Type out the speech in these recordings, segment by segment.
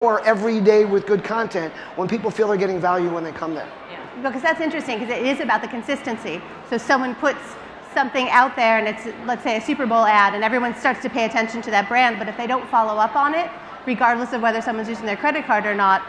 more every day with good content when people feel they're getting value when they come there. Yeah. Because that's interesting, because it is about the consistency. So someone puts something out there and it's, let's say, a Super Bowl ad, and everyone starts to pay attention to that brand, but if they don't follow up on it, regardless of whether someone's using their credit card or not,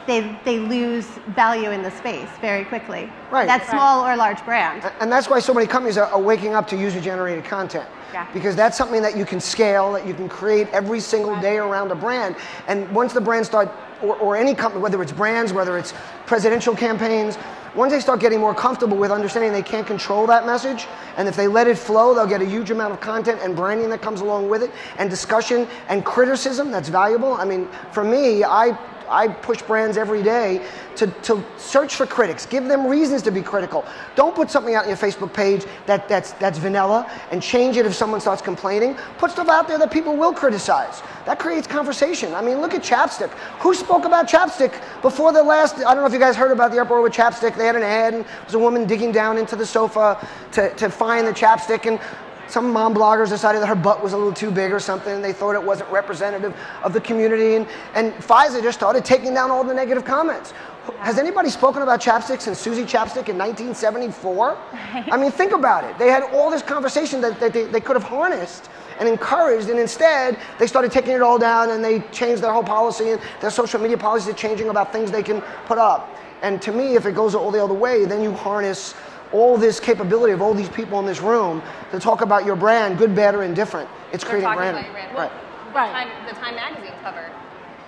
they lose value in the space very quickly. Right. That small or large brand. And that's why so many companies are waking up to user-generated content. Yeah. Because that's something that you can scale, that you can create every single day around a brand. And once the brands start, or any company, whether it's brands, whether it's presidential campaigns, once they start getting more comfortable with understanding they can't control that message, and if they let it flow, they'll get a huge amount of content and branding that comes along with it, and discussion and criticism that's valuable. I mean, for me, I push brands every day to search for critics. Give them reasons to be critical. Don't put something out on your Facebook page that's vanilla and change it if someone starts complaining. Put stuff out there that people will criticize. That creates conversation. I mean, look at chapstick. Who spoke about chapstick before the last, I don't know if you guys heard about the uproar with chapstick. They had an ad, and there was a woman digging down into the sofa to find the chapstick, and some mom bloggers decided that her butt was a little too big or something, and they thought it wasn't representative of the community, and Pfizer just started taking down all the negative comments. Has anybody spoken about chapstick since Susie Chapstick in 1974? I mean, think about it. They had all this conversation that they could have harnessed and encouraged, and instead they started taking it all down, and they changed their whole policy, and their social media policies are changing about things they can put up. And to me, if it goes all the other way, then you harness all this capability of all these people in this room to talk about your brand, good, bad, or indifferent. It's creating branding. Right. The Time magazine cover,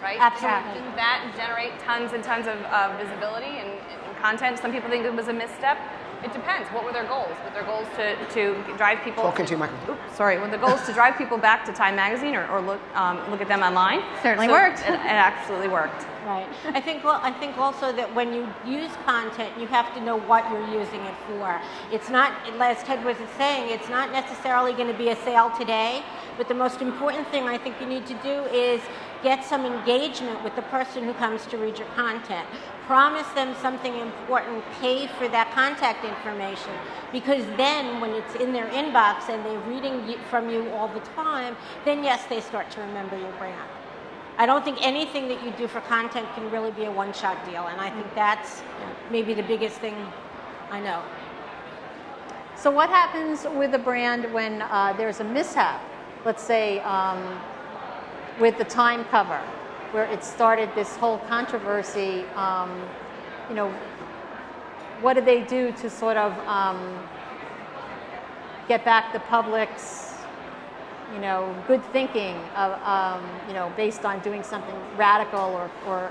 right? Absolutely. Didn't that generate tons and tons of visibility and content? Some people think it was a misstep. It depends. What were their goals? Were their goals to drive people? Talking to you, Michael. Oops, sorry. Were the goals to drive people back to Time magazine or look at them online? Certainly worked. It absolutely worked. Right. I think also that when you use content, you have to know what you're using it for. It's not, as Ted was saying, it's not necessarily going to be a sale today, but the most important thing I think you need to do is get some engagement with the person who comes to read your content. Promise them something important, pay for that contact information, because then when it's in their inbox and they're reading from you all the time, then yes, they start to remember your brand. I don't think anything that you do for content can really be a one-shot deal, and I think that's maybe the biggest thing I know. So what happens with a brand when there's a mishap? Let's say with the Time cover, where it started this whole controversy. What do they do to sort of get back the public's good thinking of, based on doing something radical or.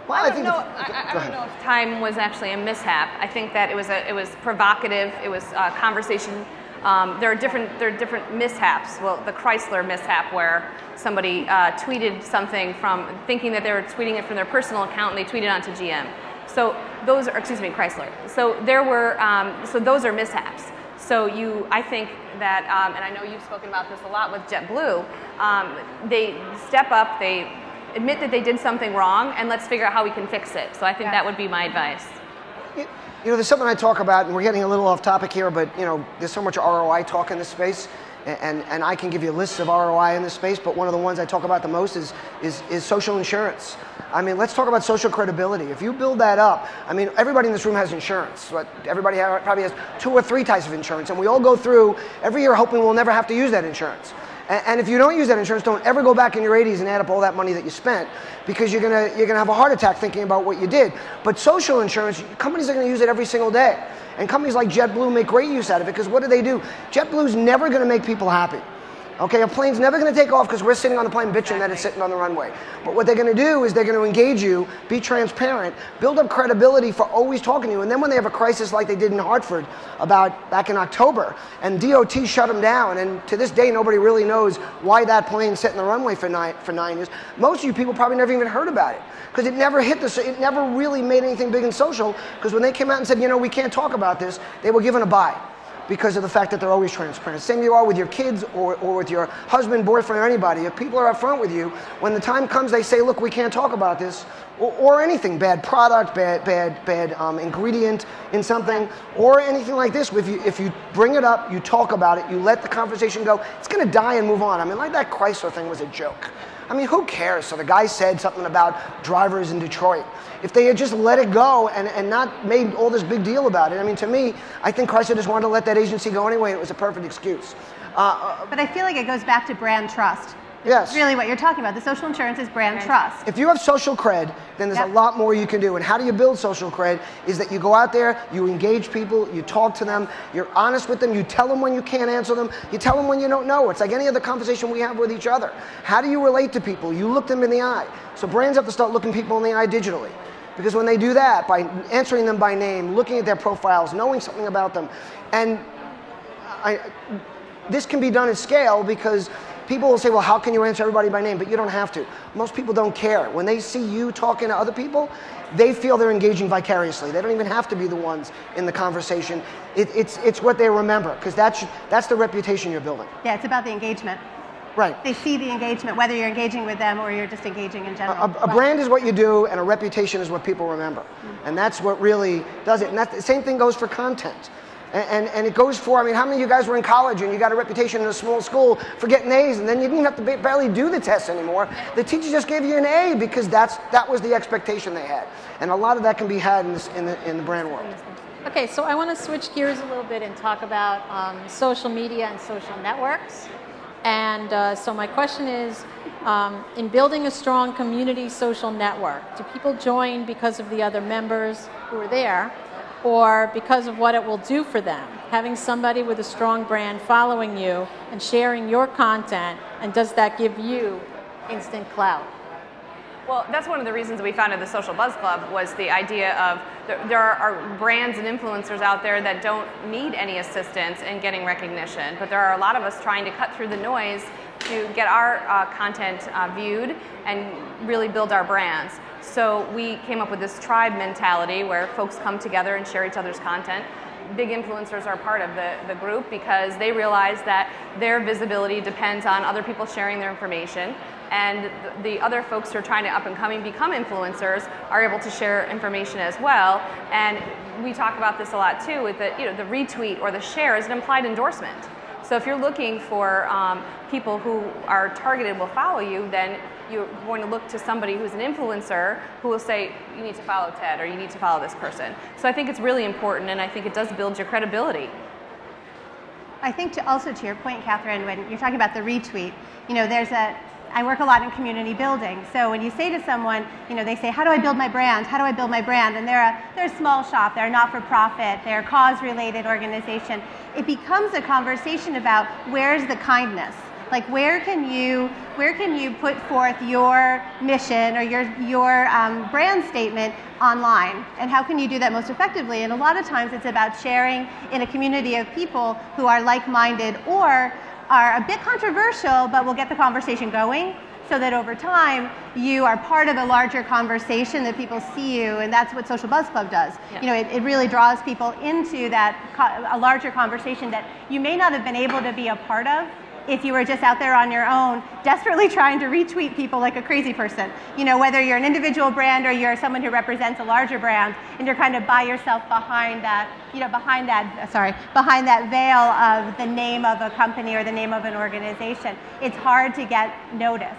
Well, I don't know if Time was actually a mishap. I think that it was provocative. It was conversation. There are different mishaps. Well, the Chrysler mishap, where somebody tweeted something from thinking that they were tweeting it from their personal account, and they tweeted onto GM. So those are, Chrysler. So there were, so those are mishaps. So I think that, and I know you've spoken about this a lot with JetBlue, they step up, they admit that they did something wrong, and let's figure out how we can fix it. So I think that would be my advice. There's something I talk about, and we're getting a little off topic here, but there's so much ROI talk in this space, and I can give you lists of ROI in this space, but one of the ones I talk about the most is social insurance. I mean, let's talk about social credibility. If you build that up, I mean, everybody in this room has insurance. But everybody probably has 2 or 3 types of insurance, and we all go through every year hoping we'll never have to use that insurance. And if you don't use that insurance, don't ever go back in your 80s and add up all that money that you spent, because you're gonna have a heart attack thinking about what you did. But social insurance, companies are gonna use it every single day. And companies like JetBlue make great use out of it, because what do? JetBlue's never gonna make people happy. Okay, a plane's never going to take off because we're sitting on the plane bitching that it's sitting on the runway. But what they're going to do is they're going to engage you, be transparent, build up credibility for always talking to you. And then when they have a crisis like they did in Hartford back in October, and DOT shut them down, and to this day nobody really knows why that plane sat in the runway for 9 years. Most of you people probably never even heard about it, because it never it never really made anything big in social, because when they came out and said, we can't talk about this, they were given a bye, because of the fact that they're always transparent. Same you are with your kids or with your husband, boyfriend, or anybody. If people are upfront with you, when the time comes they say, look, we can't talk about this, or anything, bad product, bad ingredient in something, or anything like this, if you bring it up, you talk about it, you let the conversation go, it's going to die and move on. I mean, like that Chrysler thing was a joke. I mean, who cares? So the guy said something about drivers in Detroit. If they had just let it go and not made all this big deal about it, I mean, to me, I think Chrysler just wanted to let that agency go anyway. It was a perfect excuse. But I feel like it goes back to brand trust. Yes. Really what you're talking about. The social insurance is brand trust. If you have social cred, then there's a lot more you can do. And how do you build social cred is that you go out there, you engage people, you talk to them, you're honest with them, you tell them when you can't answer them, you tell them when you don't know. It's like any other conversation we have with each other. How do you relate to people? You look them in the eye. So brands have to start looking people in the eye digitally. Because when they do that, by answering them by name, looking at their profiles, knowing something about them, and this can be done at scale because people will say, well, how can you answer everybody by name? But you don't have to. Most people don't care. When they see you talking to other people, they feel they're engaging vicariously. They don't even have to be the ones in the conversation. It's what they remember, because that's the reputation you're building. Yeah, it's about the engagement. Right. They see the engagement, whether you're engaging with them or you're just engaging in general. A brand is what you do, and a reputation is what people remember. And that's what really does it. And the same thing goes for content. And it goes for, I mean, how many of you guys were in college and you got a reputation in a small school for getting A's, and then you didn't have to barely do the tests anymore. The teacher just gave you an A because that was the expectation they had. And a lot of that can be had in the brand world. Okay, so I want to switch gears a little bit and talk about social media and social networks. And so my question is, in building a strong community social network, do people join because of the other members who are there, or because of what it will do for them? Having somebody with a strong brand following you and sharing your content, and does that give you instant clout? Well, that's one of the reasons we founded the Social Buzz Club, was the idea of there are brands and influencers out there that don't need any assistance in getting recognition, but there are a lot of us trying to cut through the noise to get our content viewed and really build our brands. So we came up with this tribe mentality where folks come together and share each other's content. Big influencers are part of the group because they realize that their visibility depends on other people sharing their information, and the other folks who are trying to up and coming become influencers are able to share information as well. And we talk about this a lot too, with the retweet or the share is an implied endorsement. So if you're looking for people who are targeted will follow you, then you're going to look to somebody who's an influencer who will say, you need to follow Ted or you need to follow this person. So I think it's really important, and I think it does build your credibility. I think also to your point, Kathryn, when you're talking about the retweet, I work a lot in community building. So when you say to someone, they say, how do I build my brand? How do I build my brand? And they're a small shop, they're a not-for-profit, they're a cause-related organization. It becomes a conversation about where's the kindness? Like where can you put forth your mission or your brand statement online, and how can you do that most effectively? And a lot of times it's about sharing in a community of people who are like-minded or are a bit controversial, but will get the conversation going, so that over time you are part of a larger conversation that people see you, and that's what Social Buzz Club does. Yeah. It really draws people into a larger conversation that you may not have been able to be a part of if you were just out there on your own, desperately trying to retweet people like a crazy person. Whether you're an individual brand or you're someone who represents a larger brand, and you're kind of by yourself behind that veil of the name of a company or the name of an organization. It's hard to get noticed.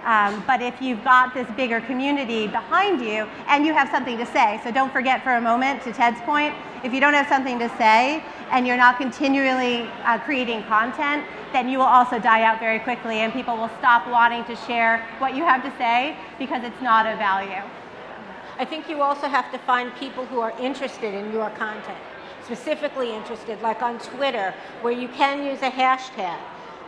But if you've got this bigger community behind you and you have something to say, so don't forget for a moment, to Ted's point, if you don't have something to say and you're not continually creating content, then you will also die out very quickly, and people will stop wanting to share what you have to say because it's not of value. I think you also have to find people who are interested in your content, specifically interested, like on Twitter, where you can use a hashtag.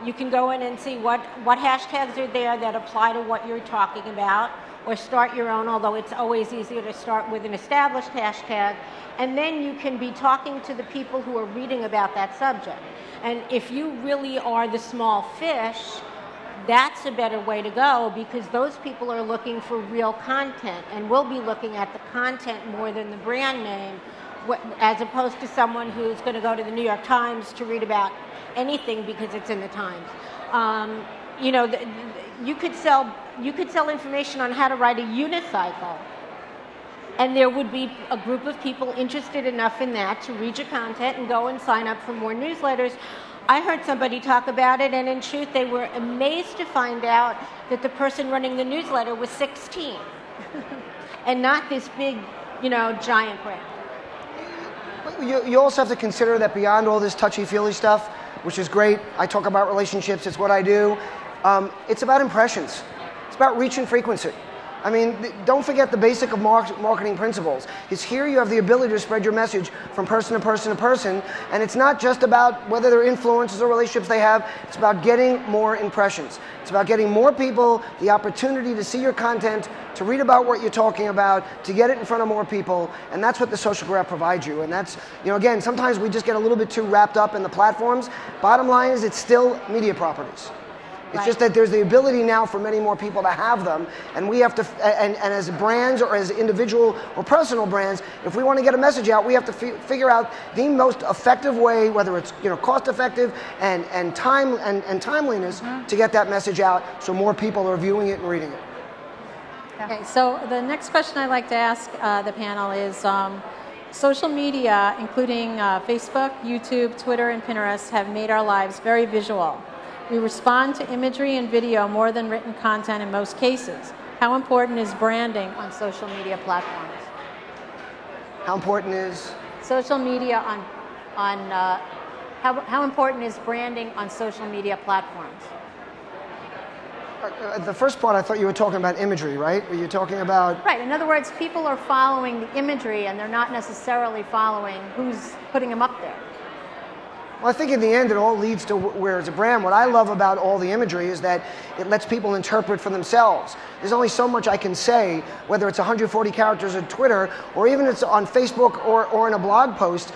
You can go in and see what hashtags are there that apply to what you're talking about, or start your own, although it's always easier to start with an established hashtag. And then you can be talking to the people who are reading about that subject. And if you really are the small fish, that's a better way to go, because those people are looking for real content and will be looking at the content more than the brand name, as opposed to someone who's going to go to the New York Times to read about anything because it's in the Times. You could sell information on how to ride a unicycle, and there would be a group of people interested enough in that to read your content and go and sign up for more newsletters. I heard somebody talk about it, and in truth, they were amazed to find out that the person running the newsletter was 16 and not this big, giant brand. You also have to consider that beyond all this touchy-feely stuff, which is great, I talk about relationships, it's what I do, it's about impressions. It's about reach and frequency. I mean, don't forget the basic of marketing principles. Is here you have the ability to spread your message from person to person to person, and it's not just about whether they're influences or relationships they have, it's about getting more impressions. It's about getting more people the opportunity to see your content, to read about what you're talking about, to get it in front of more people, and that's what the social graph provides you. And that's, again, sometimes we just get a little bit too wrapped up in the platforms. Bottom line is it's still media properties. It's just that there's the ability now for many more people to have them, and we have to, and as brands or as individual or personal brands, if we want to get a message out, we have to figure out the most effective way, whether it's cost effective and time and timeliness to get that message out, so more people are viewing it and reading it. Okay, so the next question I'd like to ask the panel is, social media, including Facebook, YouTube, Twitter, and Pinterest, have made our lives very visual. We respond to imagery and video more than written content in most cases. How important is branding on social media platforms? How important is? Social media how important is branding on social media platforms? The first part, I thought you were talking about imagery, right? Were you talking about? Right. In other words, people are following the imagery and they're not necessarily following who's putting them up there. Well, I think in the end it all leads to where it's a brand. What I love about all the imagery is that it lets people interpret for themselves. There's only so much I can say, whether it's 140 characters on Twitter or even it's on Facebook or in a blog post.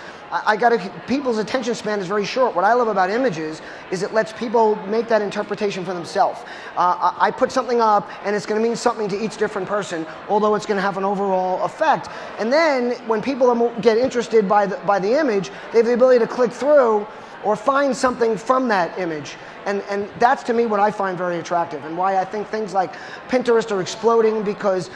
People's attention span is very short. What I love about images is it lets people make that interpretation for themselves. I put something up and it's going to mean something to each different person, although it's going to have an overall effect. And then when people get interested by the image, they have the ability to click through or find something from that image. And that's, to me, what I find very attractive and why I think things like Pinterest are exploding because,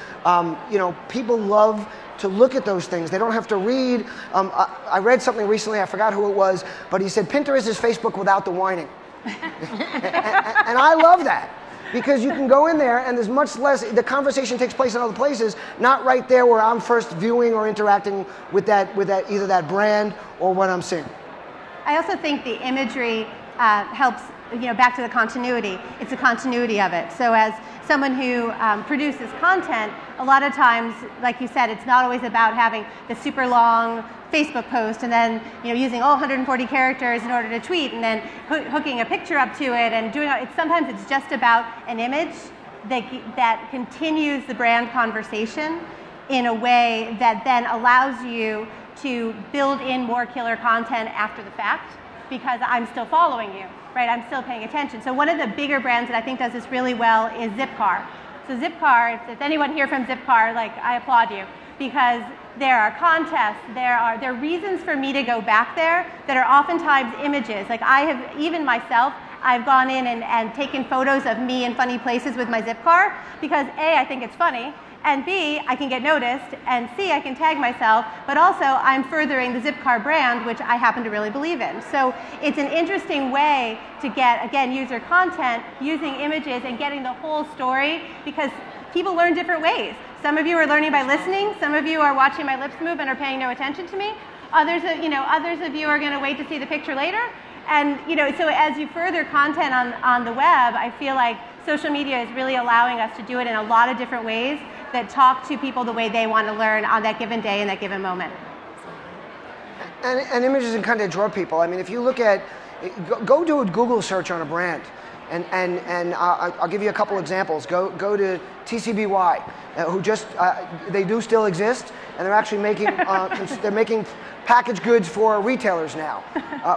people love to look at those things. They don't have to read. I read something recently, I forgot who it was, but he said Pinterest is Facebook without the whining. and I love that. Because you can go in there and there's much less, the conversation takes place in other places, not right there where I'm first viewing or interacting with either that brand or what I'm seeing. I also think the imagery helps, back to the continuity. It's the continuity of it. So as someone who produces content, a lot of times, like you said, it's not always about having the super long Facebook post and then using all 140 characters in order to tweet and then hooking a picture up to it and doing it. Sometimes it's just about an image that continues the brand conversation in a way that then allows you to build in more killer content after the fact because I'm still following you, right? I'm still paying attention. So one of the bigger brands that I think does this really well is Zipcar. So Zipcar, if anyone here from Zipcar, I applaud you because there are contests, there are reasons for me to go back there that are oftentimes images. I've gone in and taken photos of me in funny places with my Zipcar because A, I think it's funny, and B, I can get noticed, and C, I can tag myself, but also I'm furthering the Zipcar brand, which I happen to really believe in. So it's an interesting way to get, again, user content using images and getting the whole story because people learn different ways. Some of you are learning by listening, some of you are watching my lips move and are paying no attention to me. Others of you are going to wait to see the picture later. And so as you further content on the web, I feel like social media is really allowing us to do it in a lot of different ways that talk to people the way they want to learn on that given day and that given moment. And images can kind of draw people. I mean, if you look at, go do a Google search on a brand. And I'll give you a couple examples. Go to TCBY, who they do still exist, and they're actually making packaged goods for retailers now,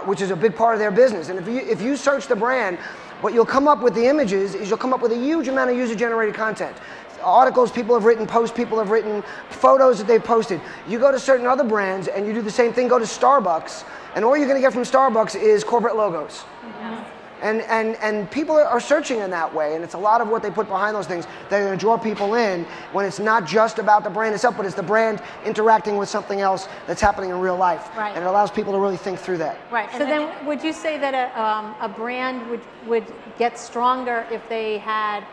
which is a big part of their business. And if you search the brand, what you'll come up with the images is you'll come up with a huge amount of user-generated content. Articles people have written, posts people have written, photos that they've posted. You go to certain other brands and you do the same thing. Go to Starbucks, and all you're going to get from Starbucks is corporate logos. Mm-hmm. And people are searching in that way, and it's a lot of what they put behind those things that are going to draw people in when it's not just about the brand itself, but it's the brand interacting with something else that's happening in real life. Right. And it allows people to really think through that. Right. So then would you say that a brand would get stronger if they had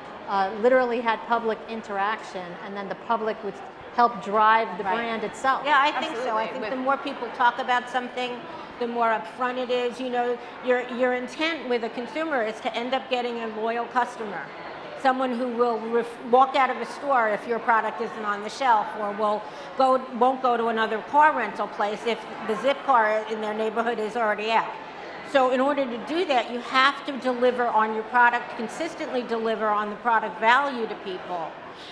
literally had public interaction, and then the public would help drive the brand itself? Yeah, I think so. Absolutely. I think the more people talk about something, the more upfront it is. You know, your intent with a consumer is to end up getting a loyal customer, someone who will walk out of a store if your product isn't on the shelf, or won't go to another car rental place if the Zip car in their neighborhood is already out. So in order to do that, you have to deliver on your product, consistently deliver on the product value to people.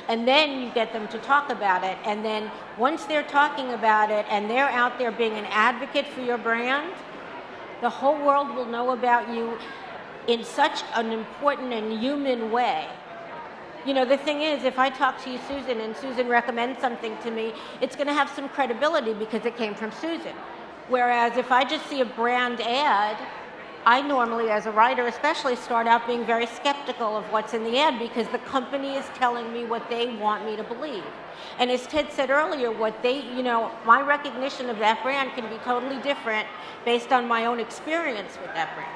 And then you get them to talk about it. And then once they're talking about it and they're out there being an advocate for your brand, the whole world will know about you in such an important and human way. You know, the thing is, if I talk to you, Susan, and Susan recommends something to me, it's going to have some credibility because it came from Susan. Whereas if I just see a brand ad, I normally, as a writer especially, start out being very skeptical of what's in the ad because the company is telling me what they want me to believe. And as Ted said earlier, my recognition of that brand can be totally different based on my own experience with that brand.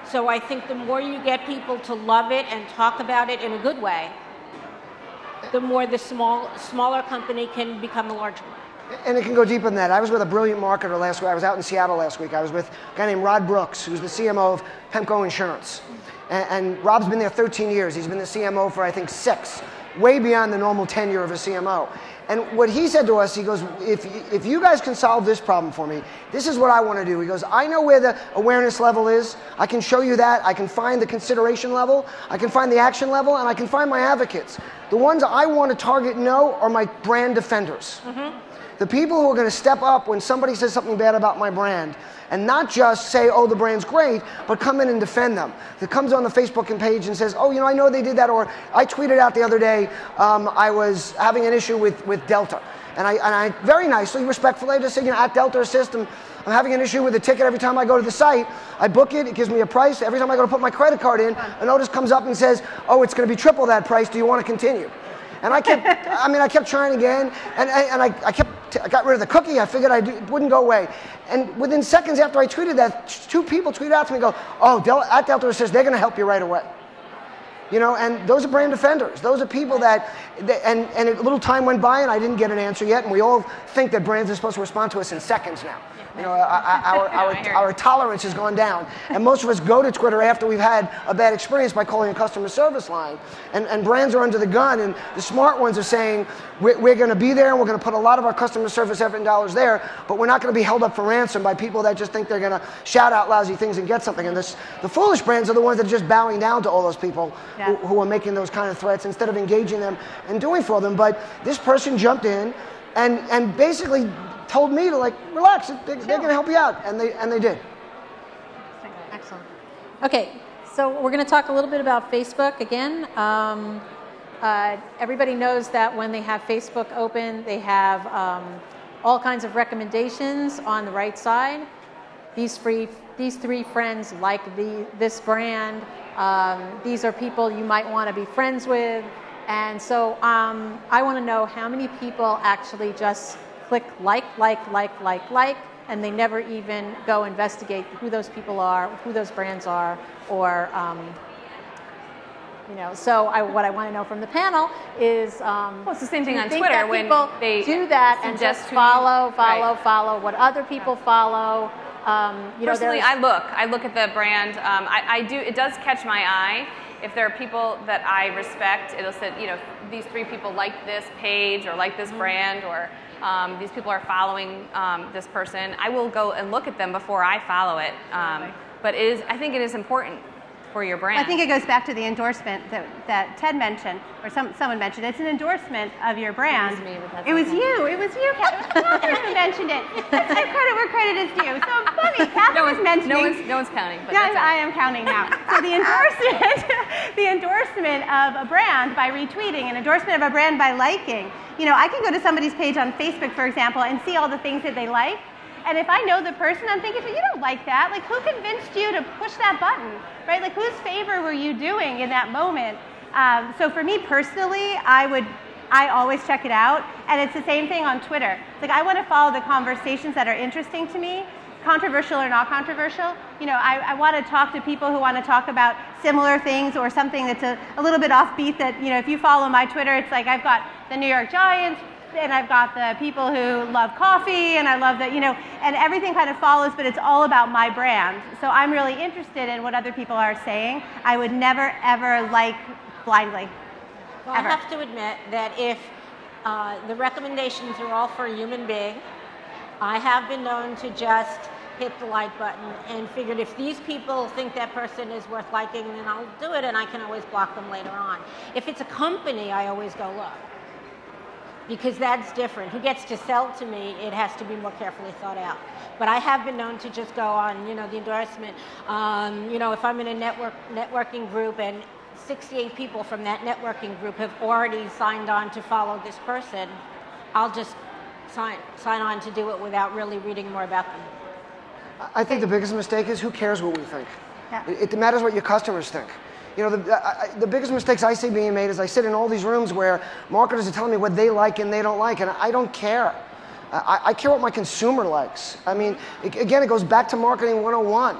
So I think the more you get people to love it and talk about it in a good way, the more the smaller company can become a larger one. And it can go deeper than that. I was with a brilliant marketer last week. I was out in Seattle last week. I was with a guy named Rod Brooks, who's the CMO of Pemco Insurance. And Rob's been there 13 years. He's been the CMO for, I think, 6, way beyond the normal tenure of a CMO. And what he said to us, he goes, if you guys can solve this problem for me, this is what I want to do. He goes, I know where the awareness level is. I can show you that. I can find the consideration level. I can find the action level. And I can find my advocates. The ones I want to target and know are my brand defenders. Mm-hmm. The people who are going to step up when somebody says something bad about my brand and not just say, oh, the brand's great, but come in and defend them. That comes on the Facebook page and says, oh, I know they did that. Or I tweeted out the other day, I was having an issue with Delta. And I very nicely, respectfully, just said, at Delta Assist, I'm having an issue with the ticket every time I go to the site. I book it, it gives me a price. Every time I go to put my credit card in, a notice comes up and says, oh, it's going to be triple that price. Do you want to continue? And I kept trying again, and I got rid of the cookie. I figured it wouldn't go away. And within seconds after I tweeted that, 2 people tweeted out to me and go, oh, at Delta Assist, they're going to help you right away. And those are brand defenders. Those are people that, and a little time went by and I didn't get an answer yet, and we all think that brands are supposed to respond to us in seconds now. Our tolerance has gone down. And most of us go to Twitter after we've had a bad experience by calling a customer service line. And brands are under the gun, and the smart ones are saying, we're going to be there, and we're going to put a lot of our customer service effort and dollars there, but we're not going to be held up for ransom by people that just think they're going to shout out lousy things and get something. And the foolish brands are the ones that are just bowing down to all those people who are making those kind of threats instead of engaging them and doing for them. But this person jumped in and basically told me to relax, they're going to help you out, and they did. Excellent. Okay, so we're going to talk a little bit about Facebook again. Everybody knows that when they have Facebook open, they have all kinds of recommendations on the right side. These 3 friends like this brand. These are people you might want to be friends with. And so I want to know how many people actually just click like, and they never even go investigate who those people are, who those brands are, or, So what I want to know from the panel is, it's the same thing on Twitter when they do that and just follow what other people follow. Personally, I look at the brand. I do. It does catch my eye. If there are people that I respect, it'll say, these 3 people like this page or like this brand, or these people are following this person. I will go and look at them before I follow it. But I think it is important for your brand. I think it goes back to the endorsement that Ted mentioned, or someone mentioned. It's an endorsement of your brand. It was you, Kathryn, who mentioned it. Let's give credit where credit is due. So funny, Kathryn was mentioning. No one's counting. But I am counting now. So the endorsement of a brand by retweeting, an endorsement of a brand by liking. I can go to somebody's page on Facebook, for example, and see all the things that they like. And if I know the person, I'm thinking, you don't like that. Like, who convinced you to push that button, right? Like, whose favor were you doing in that moment? So for me personally, I always check it out. And it's the same thing on Twitter. Like, I want to follow the conversations that are interesting to me, controversial or not controversial. You know, I want to talk to people who want to talk about similar things or something that's a little bit offbeat that, you know, if you follow my Twitter, it's like I've got the New York Giants, and I've got the people who love coffee, and I love that, you know, and everything kind of follows, but it's all about my brand. So I'm really interested in what other people are saying. I would never, ever like blindly. Well, ever. I have to admit that if the recommendations are all for a human being, I have been known to just hit the like button and figured if these people think that person is worth liking, then I'll do it, and I can always block them later on. If it's a company, I always go look, because that's different. Who gets to sell to me, it has to be more carefully thought out. But I have been known to just go on, you know, the endorsement. You know, if I'm in a networking group and 68 people from that networking group have already signed on to follow this person, I'll just sign on to do it without really reading more about them. I think the biggest mistake is who cares what we think. Yeah. It matters what your customers think. You know, the biggest mistakes I see being made is I sit in all these rooms where marketers are telling me what they like and they don't like, and I don't care. I care what my consumer likes. I mean, again, it goes back to marketing 101.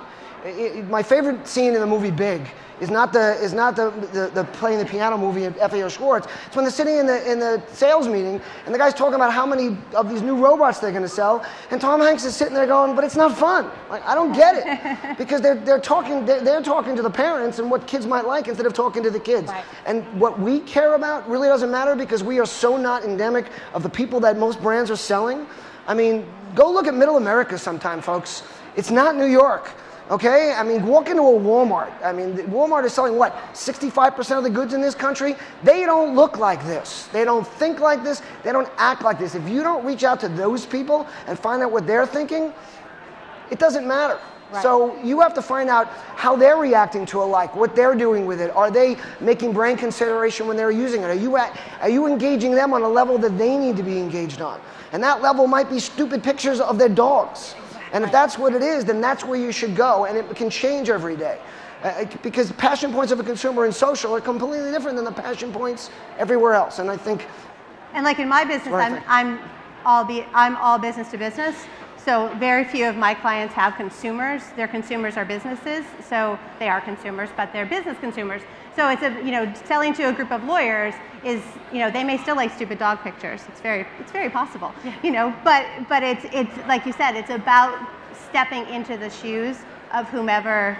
My favorite scene in the movie Big is not the playing the piano movie at FAO Schwartz. It's when they're sitting in the sales meeting and the guy's talking about how many of these new robots they're going to sell, and Tom Hanks is sitting there going, "But it's not fun." Like, I don't get it, because they're talking to the parents and what kids might like instead of talking to the kids. Right. And what we care about really doesn't matter, because we are so not endemic of the people that most brands are selling. I mean, go look at Middle America sometime, folks. It's not New York. Okay? I mean, walk into a Walmart. I mean, Walmart is selling, what, 65% of the goods in this country? They don't look like this. They don't think like this. They don't act like this. If you don't reach out to those people and find out what they're thinking, it doesn't matter. Right. So you have to find out how they're reacting to a like, what they're doing with it. Are they making brand consideration when they're using it? Are you engaging them on a level that they need to be engaged on? And that level might be stupid pictures of their dogs. And if that's what it is, then that's where you should go, and it can change every day. Because passion points of a consumer in social are completely different than the passion points everywhere else. And I think... And like in my business, I'm all business to business. So very few of my clients have consumers. Their consumers are businesses. So they are consumers, but they're business consumers. So it's selling to a group of lawyers is, they may still like stupid dog pictures. It's very possible, but it's like you said, it's about stepping into the shoes of whomever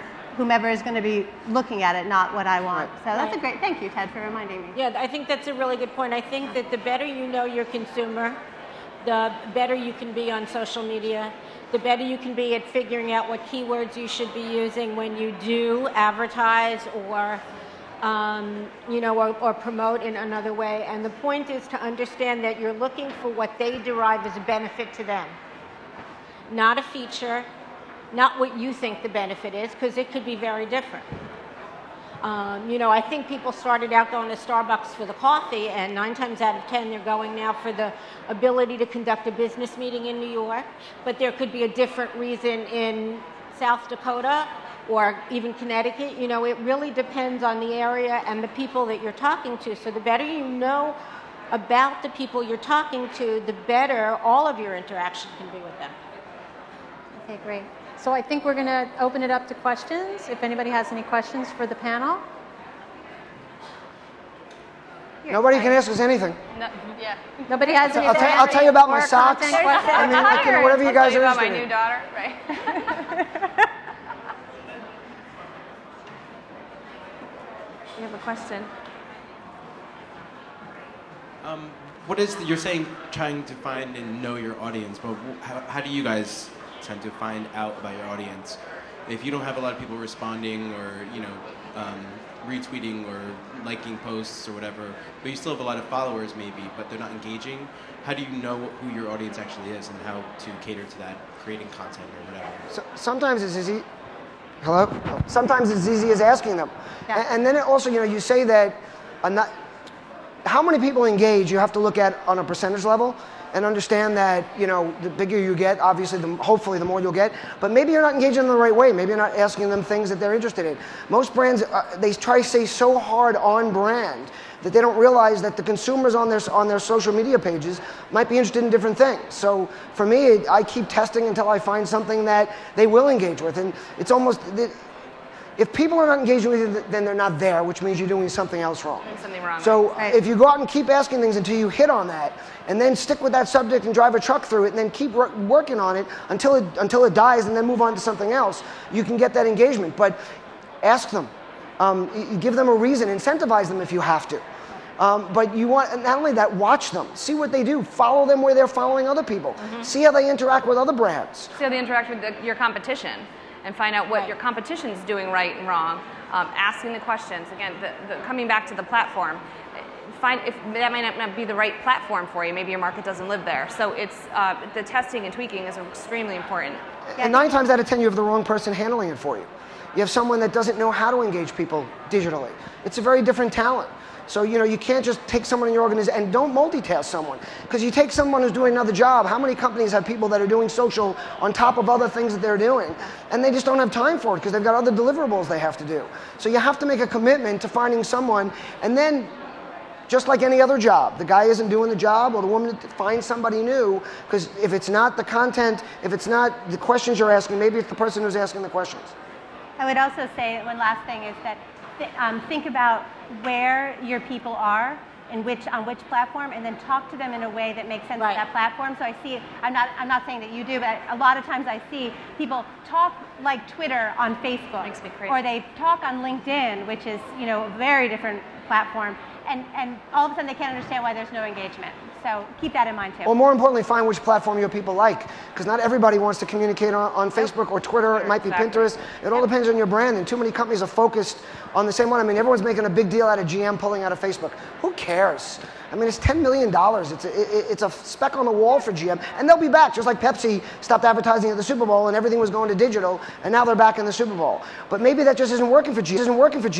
is going to be looking at it, not what I want. So that's a great, thank you, Ted, for reminding me. Yeah, I think that's a really good point. I think that the better you know your consumer, the better you can be on social media, the better you can be at figuring out what keywords you should be using when you do advertise or or promote in another way. And the point is to understand that you're looking for what they derive as a benefit to them. Not a feature, not what you think the benefit is, because it could be very different. I think people started out going to Starbucks for the coffee, and 9 times out of 10 they're going now for the ability to conduct a business meeting in New York. But there could be a different reason in South Dakota or even Connecticut. It really depends on the area and the people that you're talking to. So the better you know about the people you're talking to, the better all of your interaction can be with them. Okay, great. So I think we're going to open it up to questions. If anybody has any questions for the panel. Nobody can ask us anything. No, yeah. Nobody has anything. I'll tell you about my socks. Whatever you guys are interested in. interested My new daughter, right? We have a question. You're saying trying to find and know your audience, but how do you guys tend to find out about your audience? If you don't have a lot of people responding or, retweeting or liking posts or whatever, but you still have a lot of followers maybe, but they're not engaging, how do you know who your audience actually is and how to cater to that, creating content or whatever? Sometimes it's easy. Hello? Sometimes it's easy as asking them. Yeah. And then it also, you say that how many people engage, you have to look at on a percentage level and understand that, you know, the bigger you get, obviously, hopefully the more you'll get. But maybe you're not engaging in the right way. Maybe you're not asking them things that they're interested in. Most brands, they try to stay so hard on brand that they don't realize that the consumers on their social media pages might be interested in different things. So for me, I keep testing until I find something that they will engage with. And it's almost, if people are not engaging with you, then they're not there, which means you're doing something else wrong. Doing something wrong. So if you go out and keep asking things until you hit on that, and then stick with that subject and drive a truck through it, and then keep working on it until it dies, and then move on to something else, you can get that engagement. But ask them. You give them a reason. Incentivize them if you have to. But you want, not only that, watch them. See what they do. Follow them where they're following other people. Mm-hmm. See how they interact with other brands. See how they interact with your competition, and find out what your competition's doing right and wrong. Asking the questions. Again, coming back to the platform. Find if that might not be the right platform for you. Maybe your market doesn't live there. So it's the testing and tweaking is extremely important. And 9 times out of 10, you have the wrong person handling it for you. You have someone that doesn't know how to engage people digitally. It's a very different talent. So, you know, you can't just take someone in your organization, and don't multitask someone. Because you take someone who's doing another job. How many companies have people that are doing social on top of other things that they're doing? And they just don't have time for it because they've got other deliverables they have to do. So you have to make a commitment to finding someone, and then, just like any other job, the guy isn't doing the job, or the woman finds somebody new, because if it's not the content, if it's not the questions you're asking, maybe it's the person who's asking the questions. I would also say one last thing is that think about where your people are and on which platform, and then talk to them in a way that makes sense to that platform. So I see, I'm not saying that you do, but a lot of times I see people talk like Twitter on Facebook. Makes me crazy. Or they talk on LinkedIn, which is, you know, a very different platform. And all of a sudden they can't understand why there's no engagement. So keep that in mind too. Well, more importantly, find which platform your people like. Because not everybody wants to communicate on Facebook or Twitter. It might be Pinterest. It all depends on your brand. And too many companies are focused on the same one. I mean, everyone's making a big deal out of GM pulling out of Facebook. Who cares? I mean, it's $10 million. It's a speck on the wall for GM. And they'll be back, just like Pepsi stopped advertising at the Super Bowl and everything was going to digital. And now they're back in the Super Bowl. But maybe that just isn't working for GM.